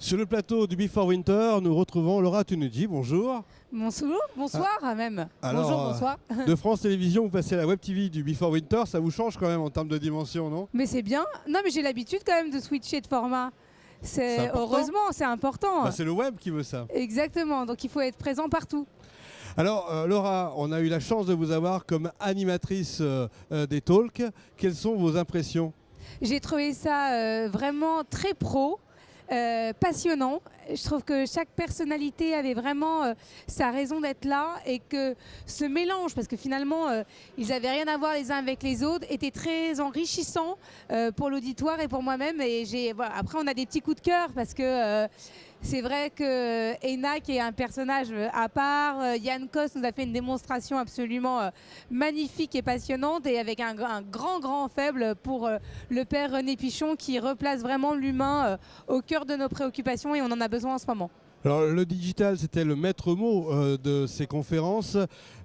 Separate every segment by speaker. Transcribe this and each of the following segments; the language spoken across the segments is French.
Speaker 1: Sur le plateau du Before Winter, nous retrouvons Laura Tunudji. Bonjour.
Speaker 2: Bonsoir même.
Speaker 1: Alors,
Speaker 2: Bonjour, bonsoir.
Speaker 1: De France Télévisions, vous passez à la Web TV du Before Winter. Ça vous change quand même en termes de dimension, non?
Speaker 2: Mais c'est bien. Non, mais j'ai l'habitude quand même de switcher de format. Heureusement, c'est important.
Speaker 1: Bah, c'est le web qui veut ça.
Speaker 2: Exactement. Donc il faut être présent partout.
Speaker 1: Alors, Laura, on a eu la chance de vous avoir comme animatrice des talks. Quelles sont vos impressions?
Speaker 2: J'ai trouvé ça vraiment très pro. Passionnant. Je trouve que chaque personnalité avait vraiment sa raison d'être là et que ce mélange, parce que finalement ils n'avaient rien à voir les uns avec les autres, était très enrichissant pour l'auditoire et pour moi-même. Et voilà. Après, on a des petits coups de cœur parce que c'est vrai que Ena, qui est un personnage à part, Yann Kos nous a fait une démonstration absolument magnifique et passionnante, et avec un grand faible pour le père René Pichon, qui replace vraiment l'humain au cœur de nos préoccupations, et on en a besoin en ce moment.
Speaker 1: Alors, le digital, c'était le maître mot de ces conférences.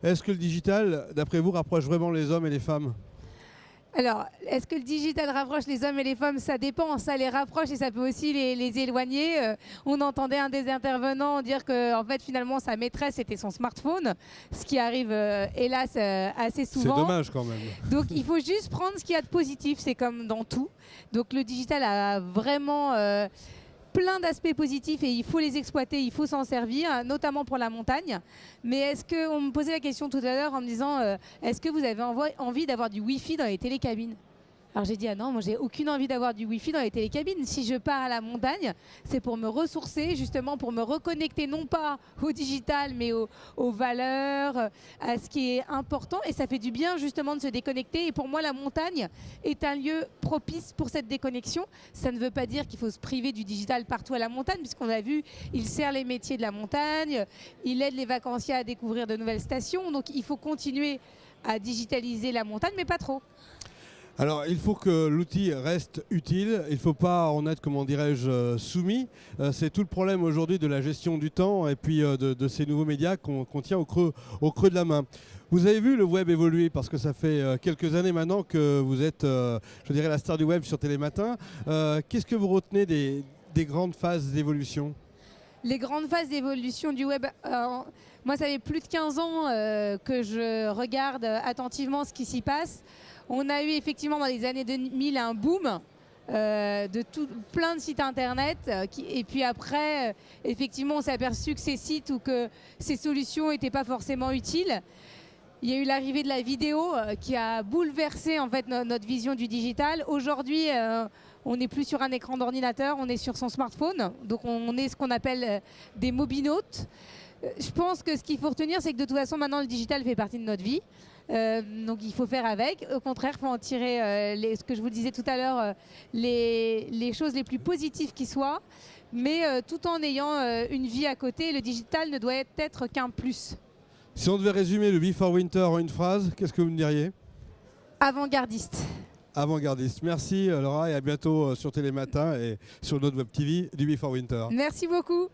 Speaker 1: Est-ce que le digital, d'après vous, rapproche vraiment les hommes et les femmes?
Speaker 2: Alors, est-ce que le digital rapproche les hommes et les femmes? Ça dépend, ça les rapproche et ça peut aussi les éloigner. On entendait un des intervenants dire que en fait, finalement, sa maîtresse était son smartphone, ce qui arrive hélas assez souvent.
Speaker 1: C'est dommage quand même.
Speaker 2: Donc il faut juste prendre ce qu'il y a de positif, c'est comme dans tout. Donc le digital a vraiment plein d'aspects positifs et il faut les exploiter, il faut s'en servir, notamment pour la montagne. Mais est-ce que, on me posait la question tout à l'heure en me disant est-ce que vous avez envie d'avoir du Wi-Fi dans les télécabines? Alors j'ai dit ah non, moi j'ai aucune envie d'avoir du Wi-Fi dans les télécabines. Si je pars à la montagne, c'est pour me ressourcer, justement pour me reconnecter non pas au digital mais aux valeurs, à ce qui est important. Et ça fait du bien justement de se déconnecter. Et pour moi, la montagne est un lieu propice pour cette déconnexion. Ça ne veut pas dire qu'il faut se priver du digital partout à la montagne, puisqu'on a vu, il sert les métiers de la montagne, il aide les vacanciers à découvrir de nouvelles stations. Donc il faut continuer à digitaliser la montagne, mais pas trop.
Speaker 1: Alors, il faut que l'outil reste utile, il ne faut pas en être, comment dirais-je, soumis. C'est tout le problème aujourd'hui de la gestion du temps et puis de ces nouveaux médias qu'on tient au creux de la main. Vous avez vu le web évoluer, parce que ça fait quelques années maintenant que vous êtes, je dirais, la star du web sur Télématin. Qu'est-ce que vous retenez des grandes phases d'évolution?
Speaker 2: Les grandes phases d'évolution du web, moi ça fait plus de 15 ans que je regarde attentivement ce qui s'y passe. On a eu effectivement dans les années 2000 un boom de plein de sites internet et puis après effectivement on s'est aperçu que ces sites ou que ces solutions n'étaient pas forcément utiles. Il y a eu l'arrivée de la vidéo qui a bouleversé en fait notre vision du digital. Aujourd'hui, on n'est plus sur un écran d'ordinateur, on est sur son smartphone. Donc on est ce qu'on appelle des mobinautes. Je pense que ce qu'il faut retenir, c'est que de toute façon, maintenant, le digital fait partie de notre vie. Donc il faut faire avec. Au contraire, il faut en tirer, ce que je vous disais tout à l'heure, les choses les plus positives qui soient, mais tout en ayant une vie à côté. Le digital ne doit être qu'un plus.
Speaker 1: Si on devait résumer le Before Winter en une phrase, qu'est-ce que vous me diriez?
Speaker 2: Avant-gardiste.
Speaker 1: Avant-gardiste. Merci Laura, et à bientôt sur Télématin et sur notre Web TV du Before Winter.
Speaker 2: Merci beaucoup.